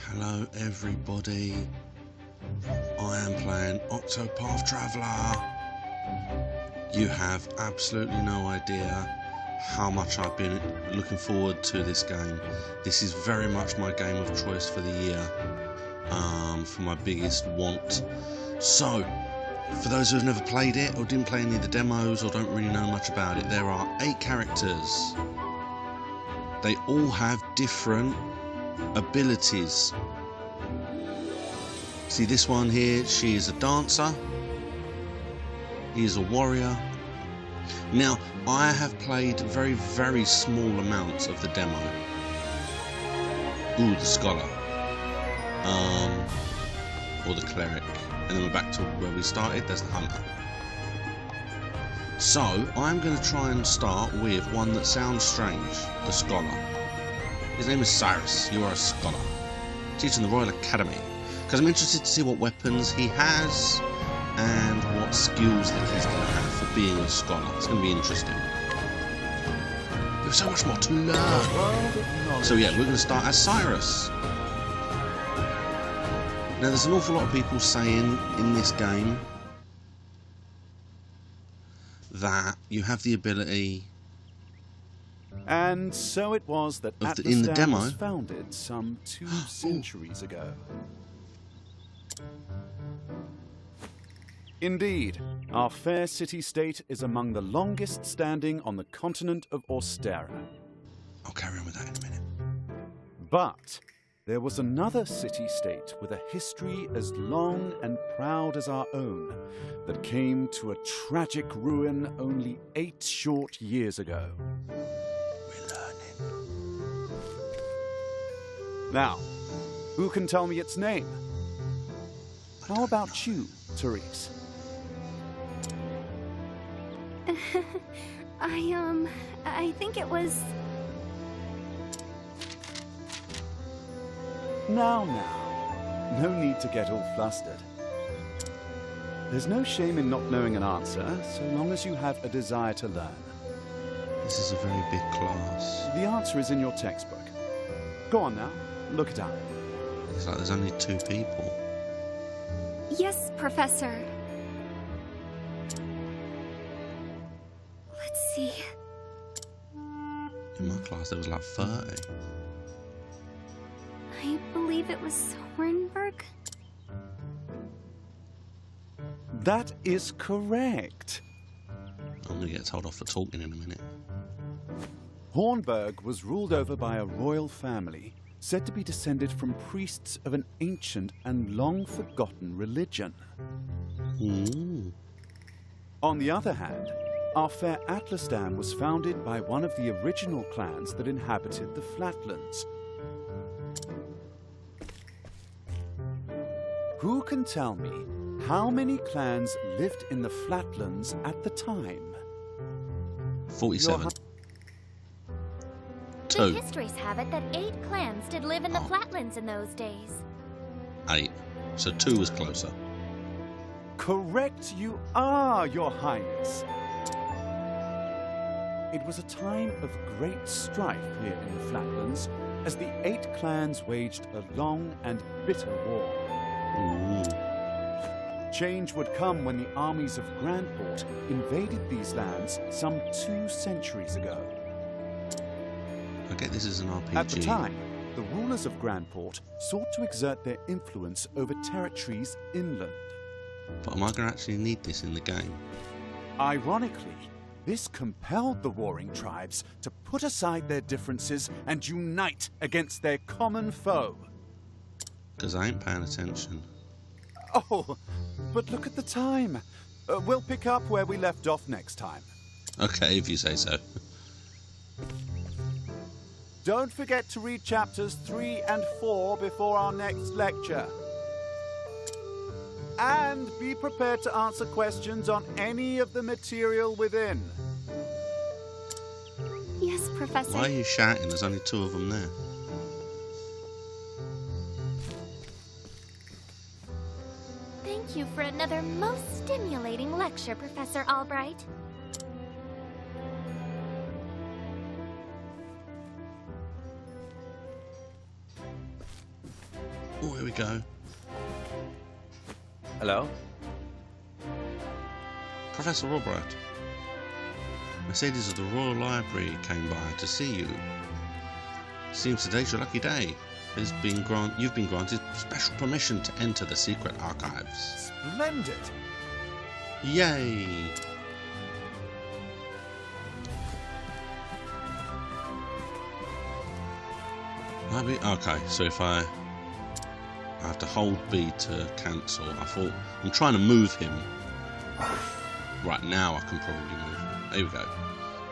Hello everybody, I am playing Octopath Traveler. You have absolutely no idea how much I've been looking forward to this game. This is very much my game of choice for the year, for my biggest want. So, for those who have never played it or didn't play any of the demos or don't really know much about it, there are 8 characters. They all have different abilities. See this one here, she is a dancer, he is a warrior. Now I have played very small amounts of the demo. Ooh, the scholar, or the cleric, and then we're back to where we started. There's the hunter. So I'm going to try and start with one that sounds strange, the scholar. His name is Cyrus. You are a scholar, teaching the Royal Academy, because I'm interested to see what weapons he has and what skills that he's going to have for being a scholar. It's going to be interesting. There's so much more to learn. So yeah, we're going to start as Cyrus. Now there's an awful lot of people saying in this game that you have the ability. And so it was that in the demo was founded some 2 centuries ago. Indeed, our fair city-state is among the longest standing on the continent of Austera. I'll carry on with that in a minute. But there was another city-state with a history as long and proud as our own that came to a tragic ruin only 8 short years ago. Now, who can tell me its name? How about you, Cyrus? I think it was... Now, no need to get all flustered. There's no shame in not knowing an answer, so long as you have a desire to learn. This is a very big class. The answer is in your textbook. Go on now, look it up. It's like there's only 2 people. Yes, Professor. Let's see. In my class there was like 30. I believe it was Hornburg. That is correct. I'm going to get told off for talking in a minute. Hornburg was ruled over by a royal family, said to be descended from priests of an ancient and long-forgotten religion. Ooh. On the other hand, our fair Atlastan was founded by one of the original clans that inhabited the Flatlands. Who can tell me how many clans lived in the Flatlands at the time? 47. 2. The histories have it that 8 clans did live in the Flatlands in those days. 8. So 2 was closer. Correct you are, Your Highness. It was a time of great strife here in the Flatlands as the 8 clans waged a long and bitter war. Ooh. Change would come when the armies of Grandport invaded these lands some 2 centuries ago. Okay, this is an RPG. At the time, the rulers of Grandport sought to exert their influence over territories inland. But am I going to actually need this in the game? Ironically, this compelled the warring tribes to put aside their differences and unite against their common foe. Because I ain't paying attention. Oh, but look at the time. We'll pick up where we left off next time. Okay, if you say so. Don't forget to read chapters 3 and 4 before our next lecture. And be prepared to answer questions on any of the material within. Yes, Professor. Why are you shouting? There's only 2 of them there. Thank you for another most stimulating lecture, Professor Albright. Oh, here we go. Hello? Professor Robert. Mercedes of the Royal Library came by to see you. Seems today's your lucky day. You've been granted special permission to enter the secret archives. Splendid! Yay! Okay, so if I have to hold B to cancel. I'm trying to move him. Right now I can probably move him. There we go.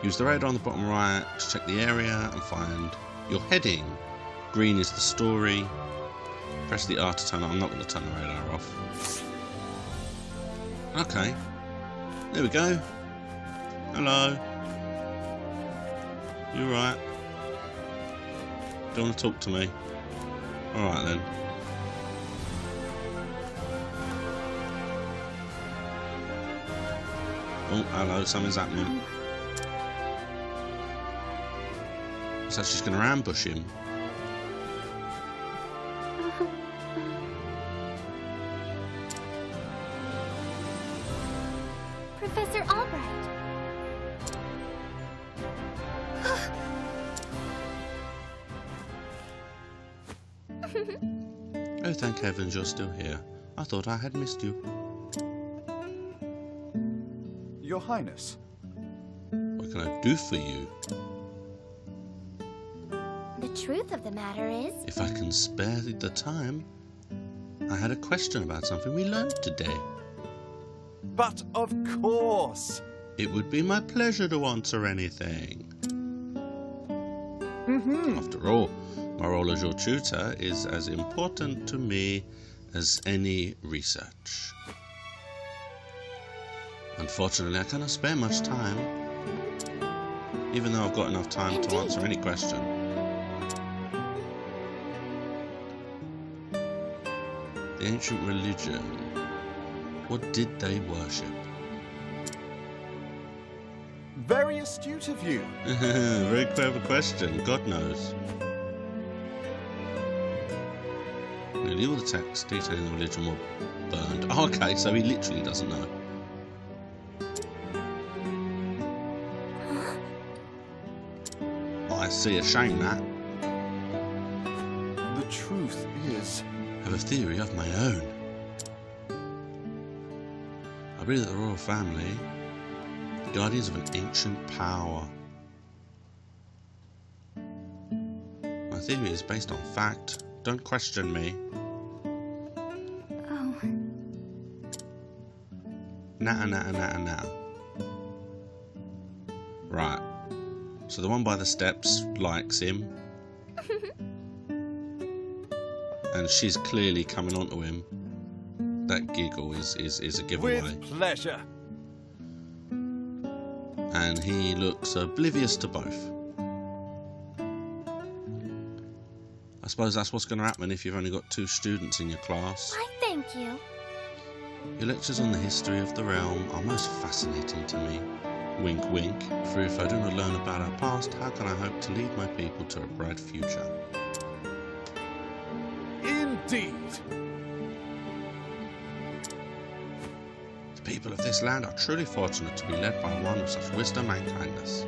Use the radar on the bottom right to check the area and find your heading. Green is the story. Press the R to turn on. I'm not going to turn the radar off. Okay. There we go. Hello. You alright? Do you want to talk to me? Alright then. Oh, hello, something's happening. So she's going to ambush him. Professor Albright. Oh, thank heavens you're still here. I thought I had missed you. Your Highness. What can I do for you? The truth of the matter is... If I can spare the time, I had a question about something we learned today. But of course! It would be my pleasure to answer anything. After all, my role as your tutor is as important to me as any research. Unfortunately, I cannot spare much time, even though I've got enough time to answer any question. The ancient religion, what did they worship? Very astute of you. Very clever question, God knows. Nearly all the texts detailing the religion were burned. Oh, okay, so he literally doesn't know. I see, a shame that. The truth is... I have a theory of my own. I believe that the royal family, the guardians of an ancient power. My theory is based on fact. Don't question me. Oh. Nah. Right. So the one by the steps likes him. And she's clearly coming onto him. That giggle is a giveaway. With pleasure. And he looks oblivious to both. I suppose that's what's going to happen if you've only got 2 students in your class. I thank you. Your lectures on the history of the realm are most fascinating to me. Wink, wink. For if I do not learn about our past, how can I hope to lead my people to a bright future? Indeed. The people of this land are truly fortunate to be led by one of such wisdom and kindness.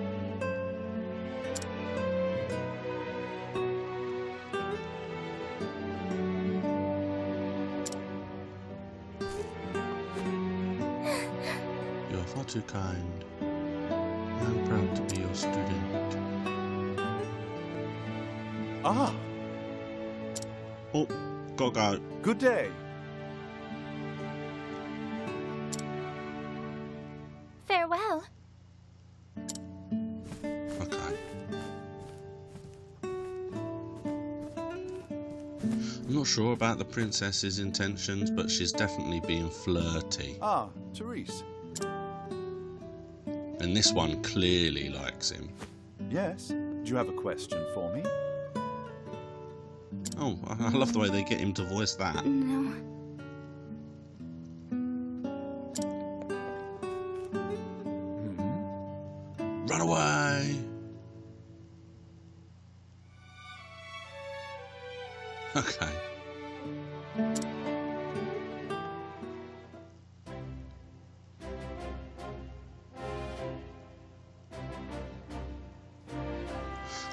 You are far too kind. I am proud to be your student. Ah, Oh, gotta go. good day. Farewell. Okay. I'm not sure about the princess's intentions, but she's definitely being flirty. Ah, Cyrus. And this one clearly likes him. Yes? Do you have a question for me? Oh, I love the way they get him to voice that. No. Run away! Okay.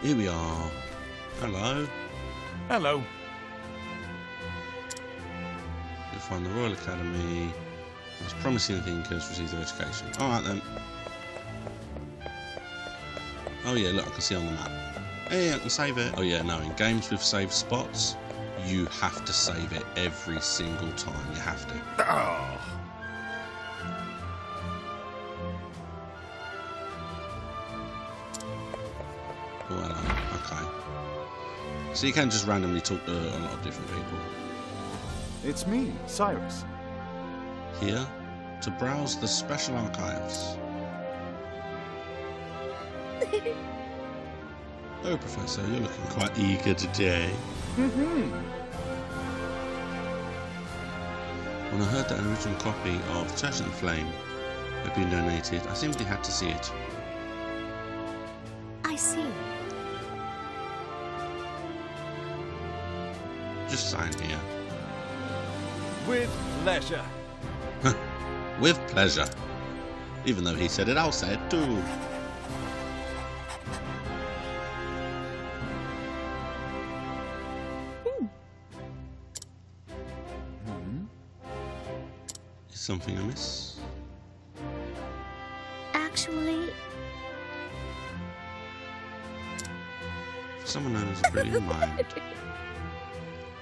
Here we are. Hello. Hello. You'll find the Royal Academy. Most promising thinkers receive their education. Alright then. Oh yeah, look, I can see on the map. Hey, I can save it. Oh yeah, no, in games with saved spots, you have to save it every single time. You have to. Oh. Oh, hello. Okay. So you can just randomly talk to a lot of different people. It's me, Cyrus. Here, to browse the special archives. Oh, Professor, you're looking quite eager today. When I heard that an original copy of Church and the Flame had been donated, I simply had to see it. I see. Just sign here. With pleasure. With pleasure. Even though he said it, I'll say it too. Is something amiss? Actually, For someone known as a brilliant mind,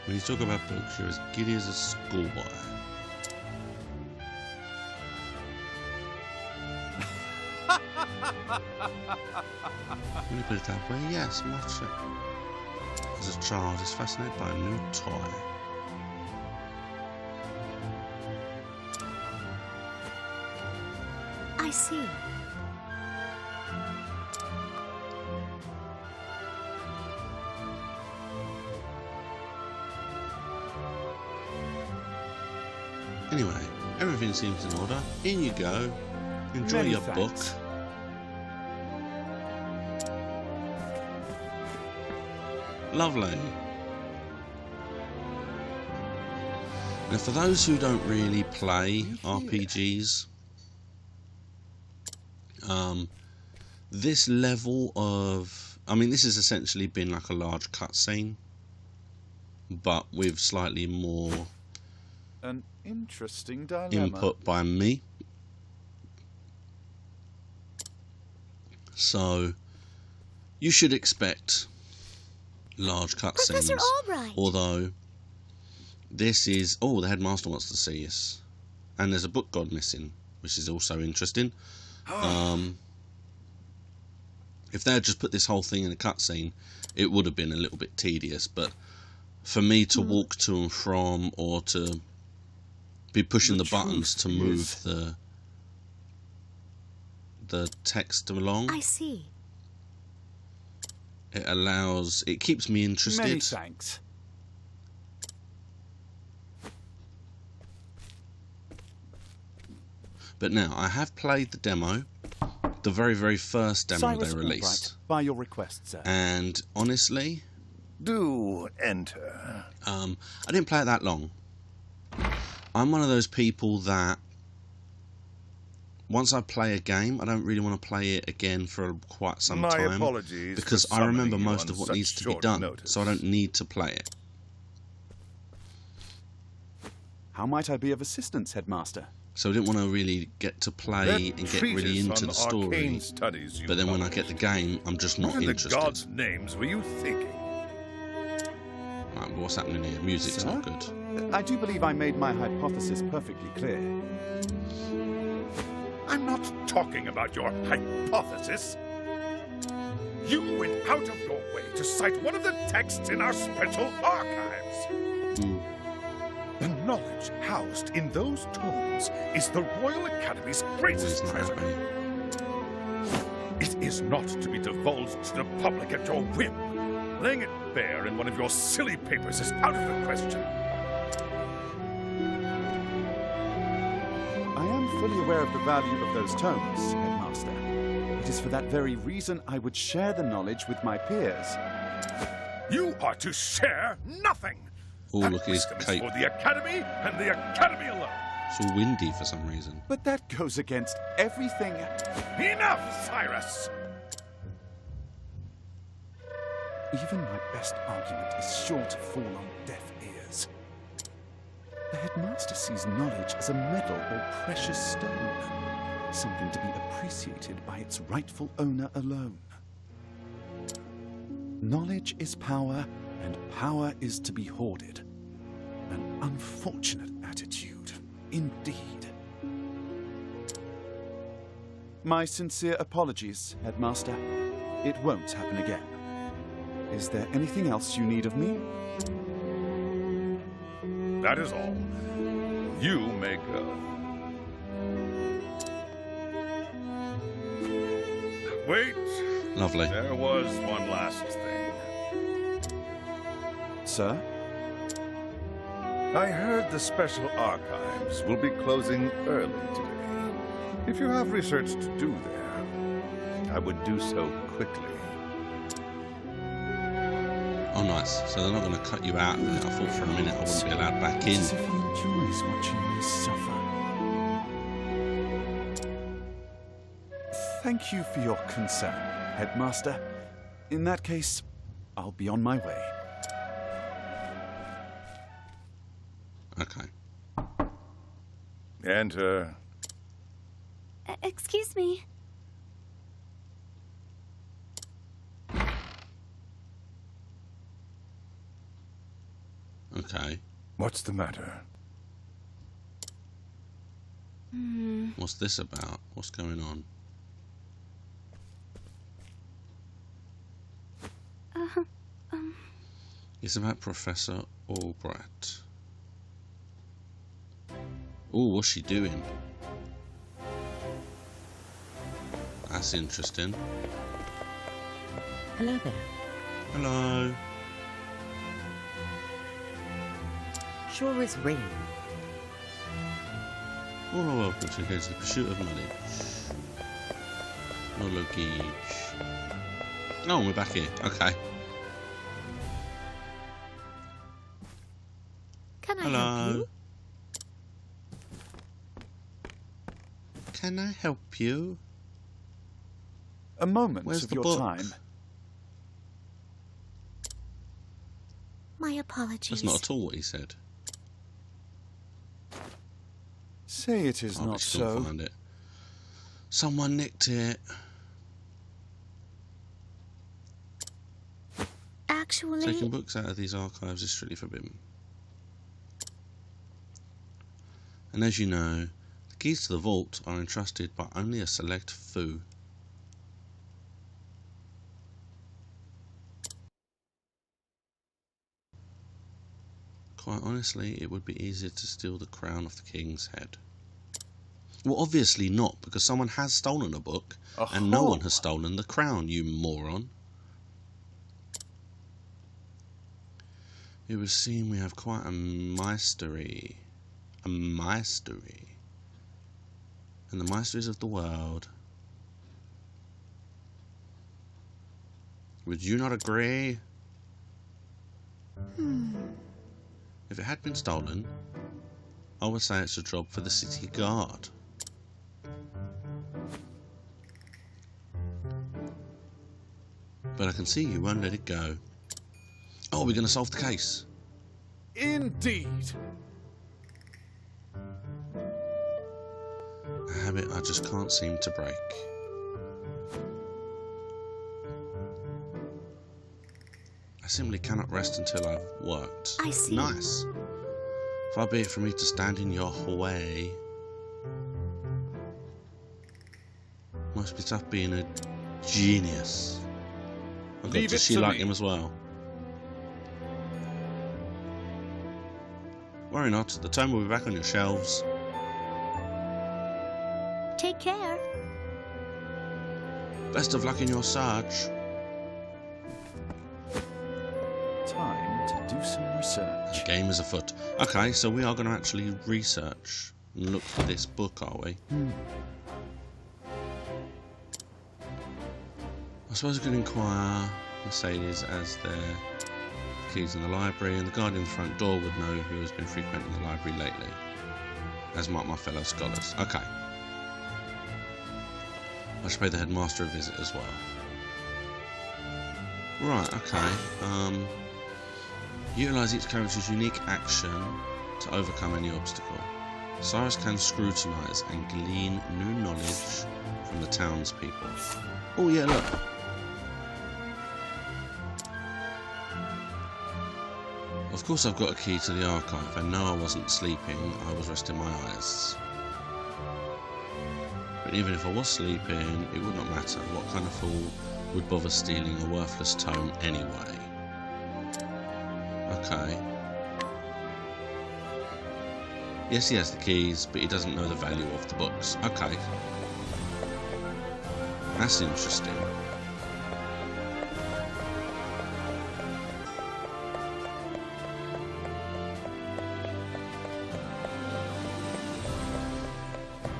when you talk about books, you're as giddy as a schoolboy. When you put it that way, yes, much. As a child is fascinated by a new toy. I see. Anyway, everything seems in order. In you go. Enjoy Many your thanks. book. Lovely. Now, for those who don't really play RPGs, this level of... I mean, this has essentially been like a large cutscene, but with slightly more An interesting dilemma. input by me. So, you should expect large Professor cutscenes. Albright. Although, this is... Oh, the headmaster wants to see us. And there's a book god missing, which is also interesting. If they had just put this whole thing in a cutscene, it would have been a little bit tedious. But for me to walk to and from, or to be pushing the buttons to move the text along, I see. it allows... It keeps me interested. Many thanks. But now, I have played the demo, the very, very first demo Cyrus they released. Albright, by your request, sir. And honestly, Do enter. I didn't play it that long. I'm one of those people that once I play a game, I don't really want to play it again for quite some My time. apologies Because for I remember summoning you most on of what such needs to be short done, notice. so I don't need to play it. How might I be of assistance, Headmaster? So I didn't want to really get to play and get really into the story. Studies you But then when I get published. the game, I'm just not What in the interested. gods' names were you thinking? Right, but what's happening here? Music's Sir? not good. I do believe I made my hypothesis perfectly clear. I'm not talking about your hypothesis. You went out of your way to cite one of the texts in our special archives. The knowledge housed in those tomes is the Royal Academy's greatest It's not treasure. happening. It is not to be divulged to the public at your whim. Laying it bare in one of your silly papers is out of the question. I am fully aware of the value of those tomes, Headmaster. It is for that very reason I would share the knowledge with my peers. You are to share nothing. Oh, That look at his wisdom is cape. for the Academy and the Academy alone. It's all windy for some reason. But that goes against everything. Enough, Cyrus! Even my best argument is sure to fall on deaf ears. The headmaster sees knowledge as a medal or precious stone, something to be appreciated by its rightful owner alone. Knowledge is power, and power is to be hoarded. An unfortunate attitude, indeed. My sincere apologies, Headmaster. It won't happen again. Is there anything else you need of me? That is all. You may go. Wait. Lovely. There was one last thing. Sir? I heard the Special Archives will be closing early today. If you have research to do there, I would do so quickly. Oh, nice. So they're not going to cut you out. I thought for a minute I wouldn't be allowed back in. As if he enjoys watching me suffer. Thank you for your concern, Headmaster. In that case, I'll be on my way. Okay. Enter. Excuse me. Okay. What's the matter? What's this about? What's going on? It's about Professor Albright. Oh, what's she doing? That's interesting. Hello there. Hello. Sure is rain. All are welcome to go to the pursuit of knowledge. Knowledge. Oh, we're back here. Okay. Can I Hello. help you? Can I help you? A moment Where's of the your book? time. My apologies. That's not at all what he said. Say it is I'll not still so. find it. Someone nicked it. Actually, Taking books out of these archives is strictly forbidden. And as you know, the keys to the vault are entrusted by only a select few. Quite honestly, it would be easier to steal the crown off the king's head. Well, obviously not, because someone has stolen a book, and no one has stolen the crown, you moron. It would seem we have quite a mastery. A mastery. And the masteries of the world. Would you not agree? If it had been stolen, I would say it's a job for the city guard. But I can see you won't let it go. Oh, we're going to solve the case. Indeed. A habit I just can't seem to break. I simply cannot rest until I've worked. I see. Nice. Far be it from me to stand in your way. Must be tough being a genius. Oh God, Leave does it she to like me. him as well? Worry not, the tome will be back on your shelves. take care. Best of luck in your search. Time to do some The research. game is afoot. Okay, so we are going to actually research and look for this book, are we? I suppose we could inquire Mercedes as their keys in the library, and the guardian of the front door would know who has been frequenting the library lately, as might my fellow scholars. Okay. I should pay the headmaster a visit as well. Right, okay. Utilize each character's unique action to overcome any obstacle. Cyrus can scrutinize and glean new knowledge from the townspeople. Oh yeah, look. Of course I've got a key to the archive, and no, I wasn't sleeping, I was resting my eyes. But even if I was sleeping, it would not matter. What kind of fool would bother stealing a worthless tome anyway? Okay. Yes, he has the keys, but he doesn't know the value of the books. Okay. That's interesting.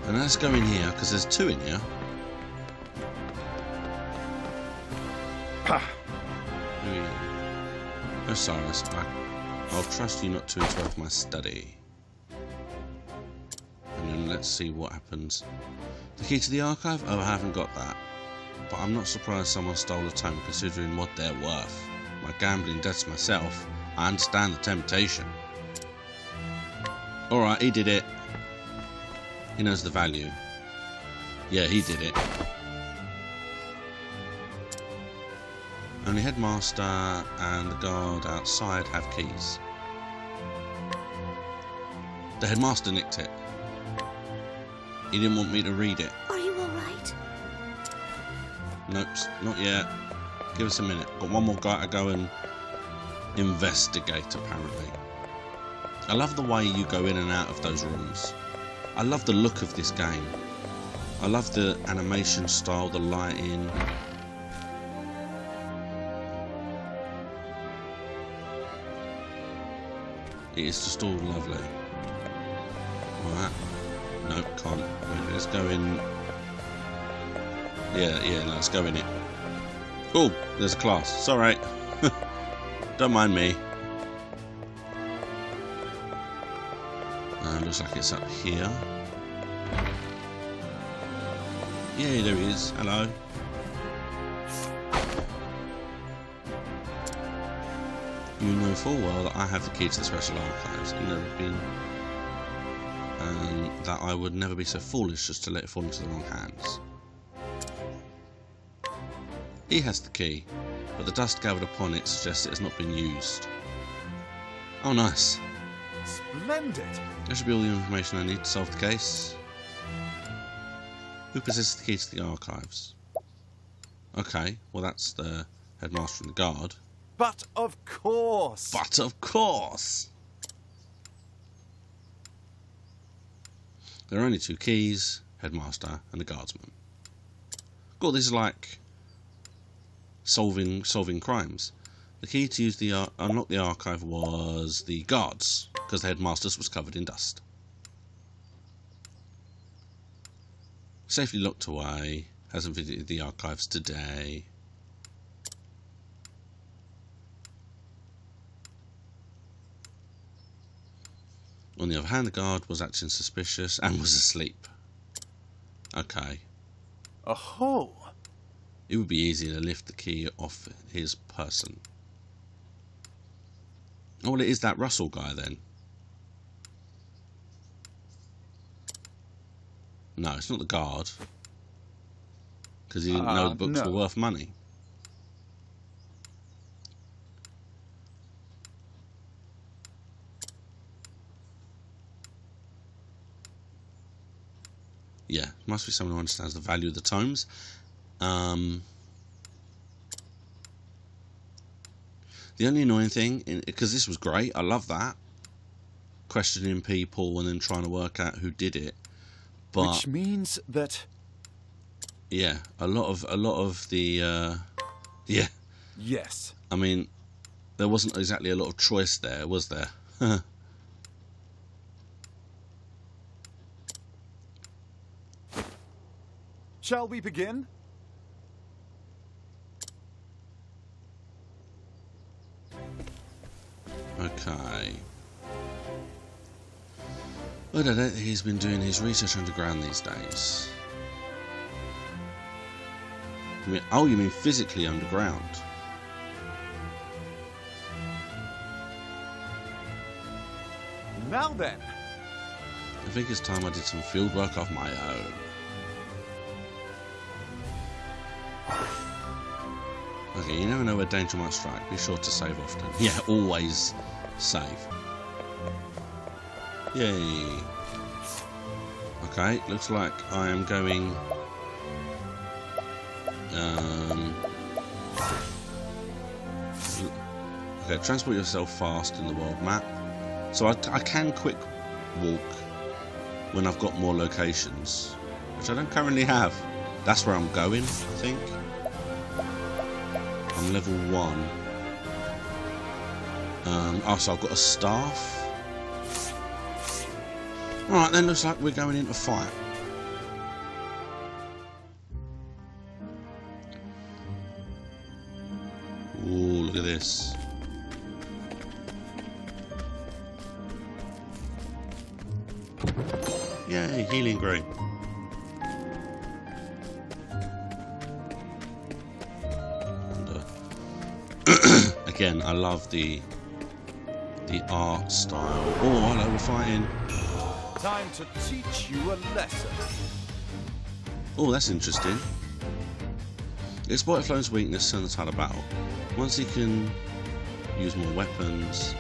And let's go in here, because there's two in here. Ha! Oh, Cyrus, I'll trust you not to interrupt my study. And then let's see what happens. The key to the archive? Oh, I haven't got that. But I'm not surprised someone stole a tome, considering what they're worth. My gambling debts myself, I understand the temptation. Alright, he did it. He knows the value. Yeah, he did it. Only Headmaster and the guard outside have keys. The Headmaster nicked it. He didn't want me to read it. Are you alright? Nope, not yet. Give us a minute. Got one more guy to go and investigate, apparently. I love the way you go in and out of those rooms. I love the look of this game. I love the animation style, the lighting. It is just all lovely. Alright. Nope, can't. Wait, let's go in. Yeah, let's go in it. Oh, there's a class. It's alright. Don't mind me. Looks like it's up here. Yeah, there he is. Hello. You know full well that I have the key to the special archives, and that I would never be so foolish as to let it fall into the wrong hands. He has the key, but the dust gathered upon it suggests it has not been used. Oh, nice. Splendid! That should be all the information I need to solve the case. Who possesses the key to the archives? Okay, well that's the headmaster and the guard. But of course! But of course! There are only two keys, headmaster and the guardsman. God, this is like solving crimes. The key to use the unlock the archive was the guards, because the headmaster's was covered in dust. Safely locked away. Hasn't visited the archives today. On the other hand, the guard was acting suspicious and was asleep. Okay. Oh! It would be easy to lift the key off his person. Oh, well, it is that Russell guy then. No, it's not the guard. Because he didn't know the books were worth money. Yeah, must be someone who understands the value of the tomes. The only annoying thing, because this was great, I love that, questioning people and then trying to work out who did it. But which means that, yeah, a lot of the yeah. Yes. I mean, there wasn't exactly a lot of choice there, was there? Shall we begin? Okay. I don't know, he's been doing his research underground these days. You mean, oh, you mean physically underground? Now then. I think it's time I did some field work of my own. Okay, you never know where danger might strike. Be sure to save often. Yeah, always save. Yay. Okay, looks like I am going... Okay, transport yourself fast in the world map. So I can quick walk when I've got more locations, which I don't currently have. That's where I'm going, I think. I'm level 1. Oh, so I've got a staff. Alright, then looks like we're going into fight. Ooh, look at this. Yay, healing green. Again, I love the art style. Oh, hello, we're fighting. Time to teach you a lesson. Oh, that's interesting. Exploit Flo's weakness and the tide of battle. Once he can use more weapons,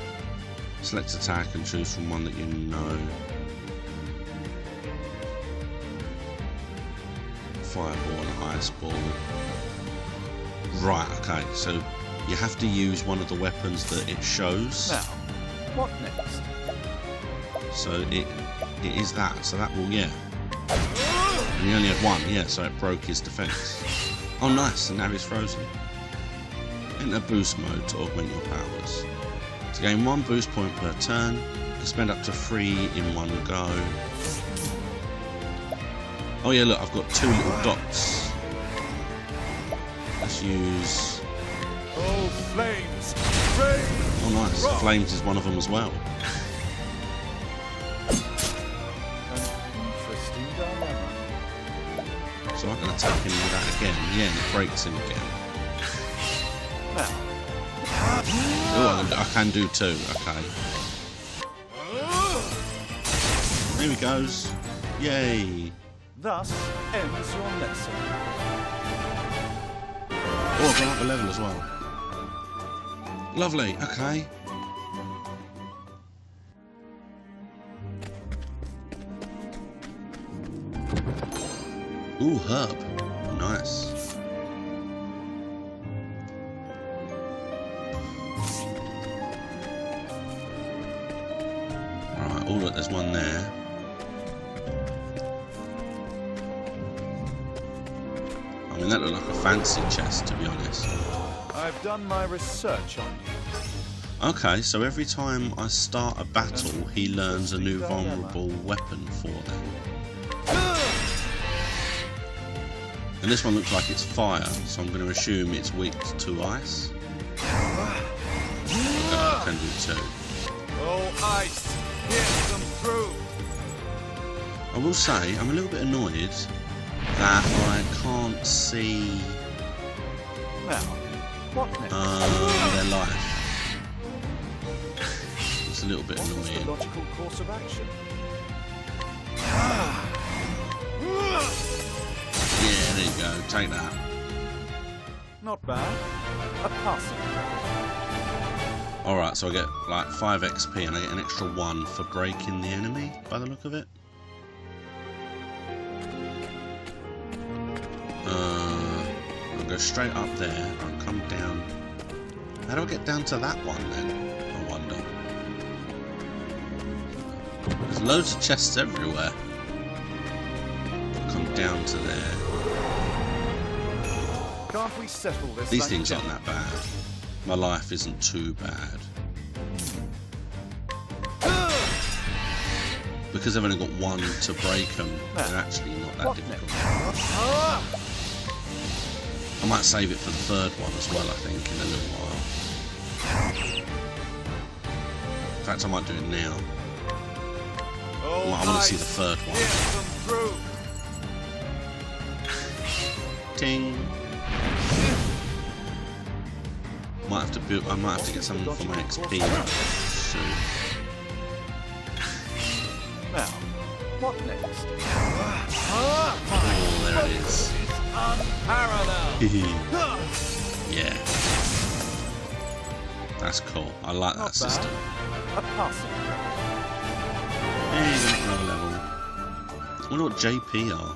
select attack and choose from one that you know. Fireball and ice ball. Right, okay, so you have to use one of the weapons that it shows. Now, what next? So it is that, so that will, yeah. And he only had one, yeah, so it broke his defense. Oh nice, and now he's frozen. Enter boost mode to augment your powers. To gain 1 boost point per turn, you can spend up to 3 in one go. Oh yeah, look, I've got 2 little dots. Let's use... Oh, flames! Rain! Oh nice, Rock. Flames is one of them as well. An interesting dilemma. So I can attack him with that again. Yeah, and it breaks him again. Now, Oh, I can do 2, okay. There he goes. Yay. thus ends your lesson. Oh, I've gone up a level as well. Lovely, okay. Ooh, herb. Nice. Right, oh look, there's one there. I mean, that looked like a fancy chest, to be honest. I've done my research on you. Okay, so every time I start a battle, he learns a new vulnerable weapon for them. And this one looks like it's fire, so I'm going to assume it's weak to ice. Okay, I can do 2. Oh, ice, here's them through. I will say, I'm a little bit annoyed that I can't see Now, what next? their life. It's a little bit What was the annoying. logical course of action? Yeah, there you go, take that. Not bad. A passing grade. Alright, so I get like 5 XP and I get an extra 1 for breaking the enemy, by the look of it. I'll go straight up there, I'll come down. How do I get down to that one then? I wonder. There's loads of chests everywhere. I'll come down to there. Can't we settle this? These like things this? aren't that bad. My life isn't too bad. Because I've only got 1 to break them, they're actually not that What difficult. next? I might save it for the 3rd one as well, I think, in a little while. In fact, I might do it now. Oh, I want to see the 3rd one. here's them through. Ting! Might have to build. I might have to get something for my XP soon. Parallel. Yeah. That's cool. I like that Not system. bad. A passing. Yeah, you got another level. I wonder what JP are.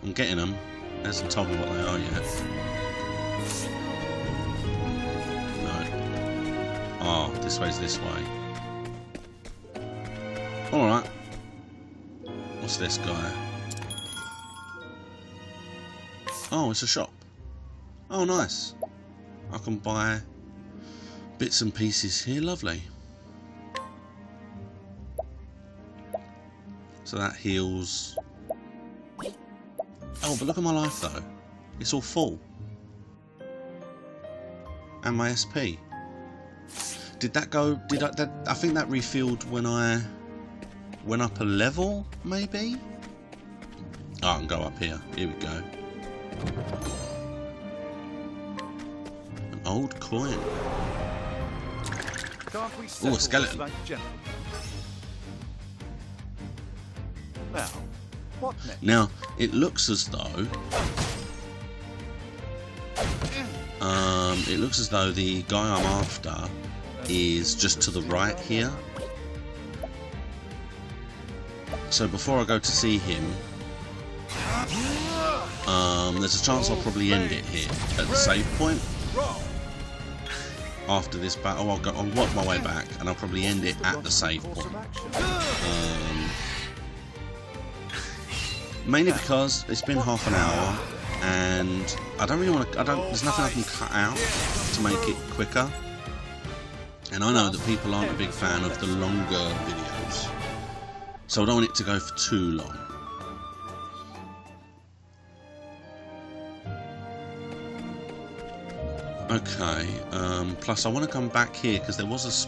I'm getting them. It hasn't told me what they are yet. No. Oh, this way's this way. Alright. What's this guy? Oh, it's a shop. Oh, nice. I can buy bits and pieces here. Lovely. So that heals. Oh, but look at my life though. It's all full. And my SP. Did that go? I think that refilled when I went up a level, maybe? Oh, I can go up here. Here we go. An old coin. Can't we Ooh, settle a skeleton. this like gentlemen? Now, what next? Now, it looks as though the guy I'm after is just to the right here. So before I go to see him, there's a chance I'll probably end it here at the save point. After this battle, I'll work my way back, and I'll probably end it at the save point. Mainly because it's been half an hour, and I don't really want to. There's nothing I can cut out to make it quicker. And I know that people aren't a big fan of the longer videos, so I don't want it to go for too long. Okay. Plus, I want to come back here because there was.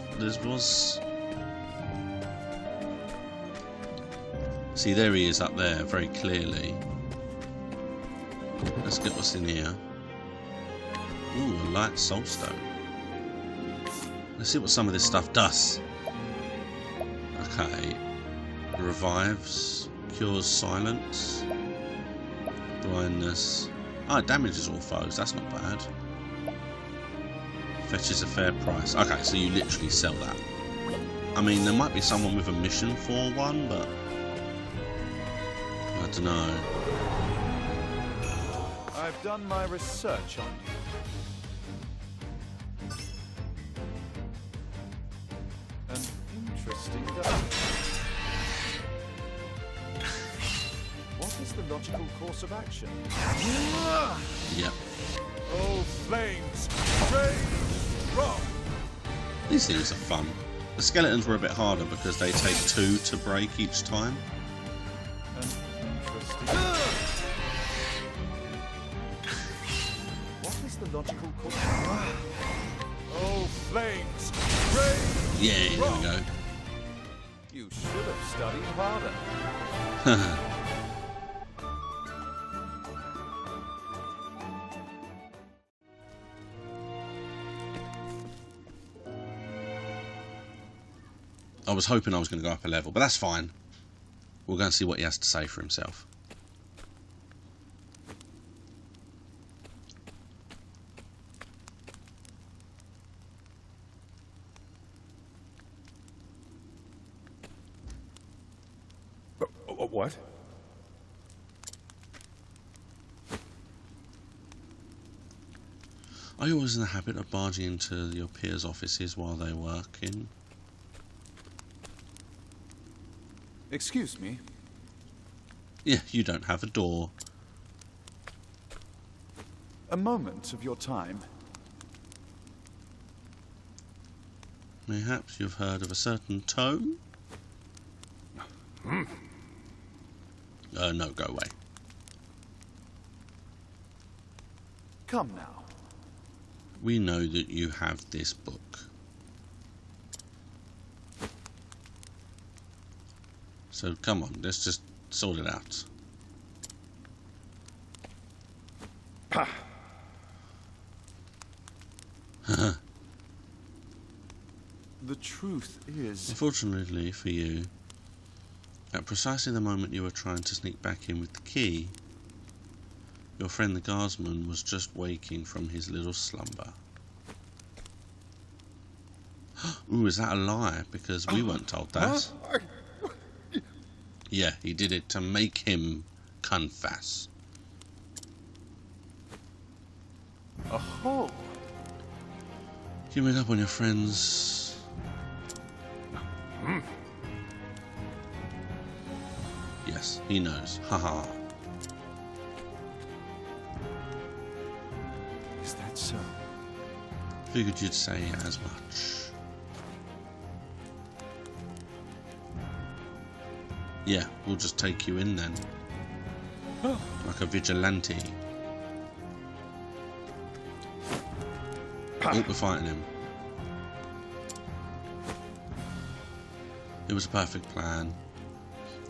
See, there he is up there, very clearly. Let's get what's in here. Ooh, a light soulstone. Let's see what some of this stuff does. Okay. Revives, cures silence, blindness. Oh, it damages all foes, that's not bad. Fetches a fair price. Okay, so you literally sell that. I mean, there might be someone with a mission for one, but I don't know. I've done my research on you. An interesting development. What is the logical course of action? Yep. Oh, flames! Rage! Rock! These things are fun. The skeletons were a bit harder because they take 2 to break each time. An interesting. What is the logical course? Oh, flames! Rage! Yeah, there we go. You should have studied harder. I was hoping I was going to go up a level, but that's fine. We'll go and see what he has to say for himself. What? Are you always in the habit of barging into your peers' offices while they're working? Excuse me. Yeah, you don't have a door. A moment of your time. Perhaps you've heard of a certain tome? No, go away. Come now. We know that you have this book. So come on, let's just sort it out. The truth is... Unfortunately for you, at precisely the moment you were trying to sneak back in with the key, Your friend the guardsman was just waking from his little slumber. Ooh, is that a lie? Because we weren't told that. Yeah, he did it to make him confess. Oh, You wake up on your friends. Yes, he knows. Haha. is that so? Figured you'd say as much. Yeah, we'll just take you in then. Like a vigilante. Oh, we're fighting him. It was a perfect plan.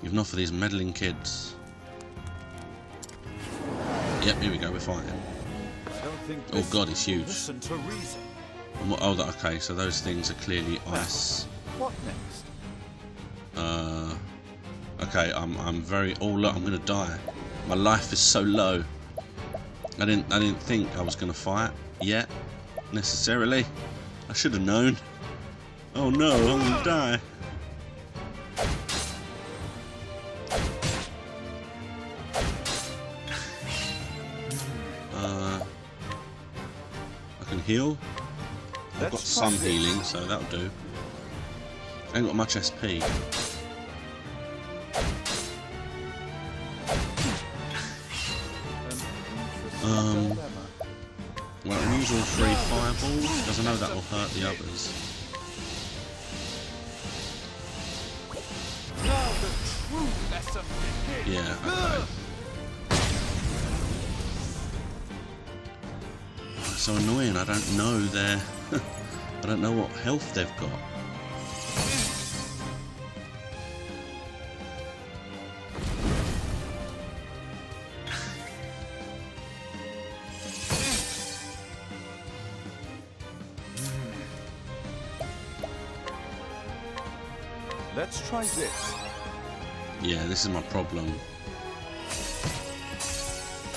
If not for these meddling kids. Yep, here we go, we're fighting. I don't think Oh god, it's huge. Listen to reason. And what, oh, okay, so those things are clearly ice. What next? Okay, I'm very. Oh look, I'm gonna die. My life is so low. I didn't think I was gonna fight yet, necessarily. I should have known. Oh no, I'm gonna die. I can heal. I've got some healing, so that'll do. I ain't got much SP. Well, I'll use all 3 fireballs, because I know that will hurt the others. Yeah, okay. Oh, it's so annoying, I don't know their... I don't know what health they've got. Let's try this. Yeah, this is my problem.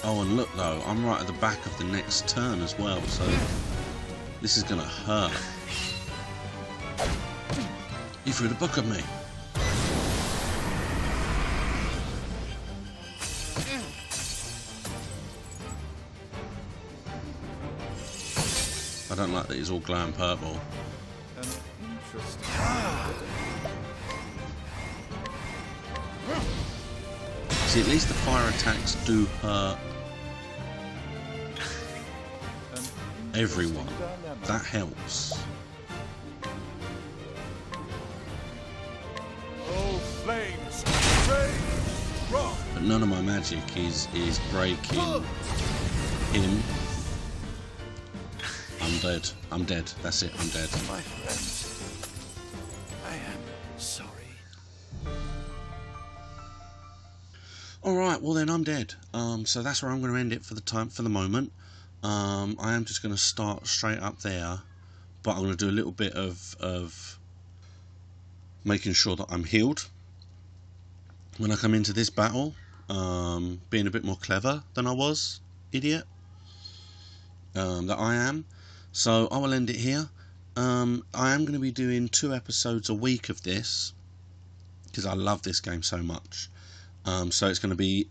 Oh, and look though, I'm right at the back of the next turn as well, so this is gonna hurt. You threw the book at me. I don't like that he's all glowing purple. Interesting. See, at least the fire attacks do hurt everyone. That helps. Oh, flames! Rage! Rock! But none of my magic is breaking him. I'm dead. I'm dead. That's it. I'm dead. My friends, I am sorry. Alright, well then I'm dead. So that's where I'm going to end it for the moment. I am just going to start straight up there, but I'm going to do a little bit of making sure that I'm healed when I come into this battle, being a bit more clever than I was, idiot, that I am. So I will end it here. I am going to be doing 2 episodes a week of this, because I love this game so much. So it's going to be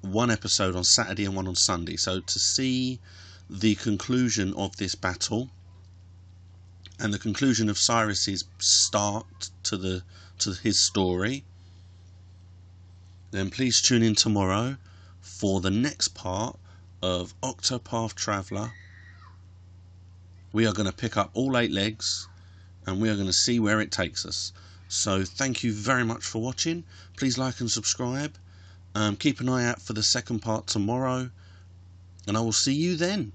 1 episode on Saturday and 1 on Sunday. So to see the conclusion of this battle and the conclusion of Cyrus's start to his story, then please tune in tomorrow for the next part of Octopath Traveler. We are going to pick up all 8 legs and we are going to see where it takes us. So thank you very much for watching. Please like and subscribe. Keep an eye out for the second part tomorrow, and I will see you then.